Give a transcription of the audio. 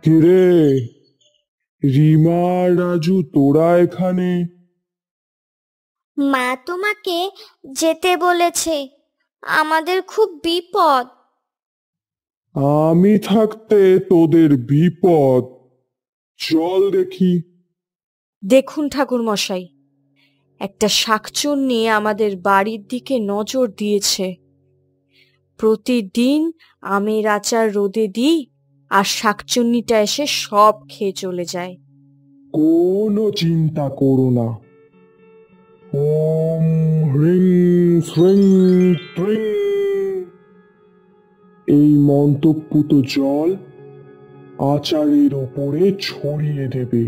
কিরে, রিমা আর রাজু তোরা এখানে? মা তোমাকে যেতে বলেছে, আমাদের খুব বিপদ। আমি থাকতে তোদের বিপদ? চল দেখি। দেখুন ঠাকুর মশাই, একটা শাকচুন্নি আমাদের বাড়ির দিকে নজর দিয়েছে। প্রতিদিন আমের আচার রোদে দিই, আর শাকচুন্নিটা এসে সব খেয়ে চলে যায়। কোনো চিন্তা করো না। ওম হ্রিং শ্রিং ত্রিং, এই মন্ত্রপুত জল আচারের ওপরে ছড়িয়ে দেবে।